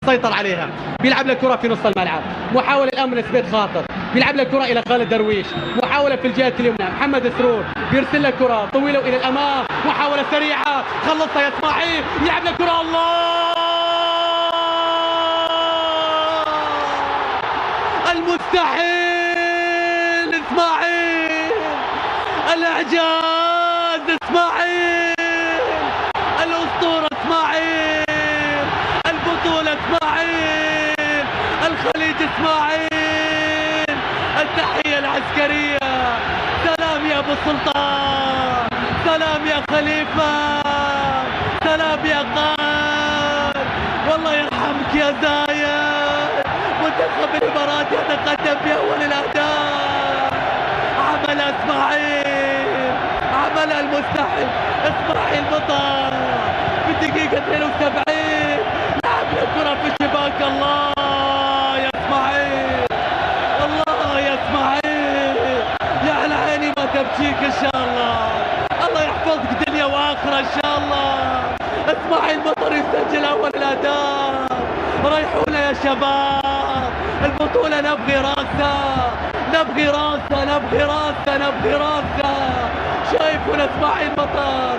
سيطر عليها، بيلعب الكرة في نص الملعب، محاولة الآن من سبيت خاطر، بيلعب الكرة إلى خالد درويش، محاولة في الجهة اليمنى، محمد سرور بيرسل الكرة طويلة إلى الأمام، محاولة سريعة، خلصها يا إسماعيل، يلعب الكرة، الله المستحيل إسماعيل، الإعجاز إسماعيل، الأسطورة إسماعيل، البطولة إسماعيل، الخليج إسماعيل، التحية العسكرية. سلام يا أبو السلطان، سلام يا خليفة، سلام يا قائد، والله يرحمك يا زايد. منتخب الإمارات يتقدم بأول الأهداف، عمل إسماعيل، عمل المستحيل، إسماعيل مطر في الدقيقة 72 لعب الكرة في الشباك. الله يا إسماعيل، الله يا إسماعيل، يا على عيني ما تبكيك إن شاء الله، الله يحفظك دنيا وآخرة إن شاء الله. إسماعيل مطر يسجل أول الأهداف، ريحونا يا شباب، البطولة نبغي راسها، نبغي راسها، نبغي راسها، نبغي راسها. شايفون إسماعيل مطر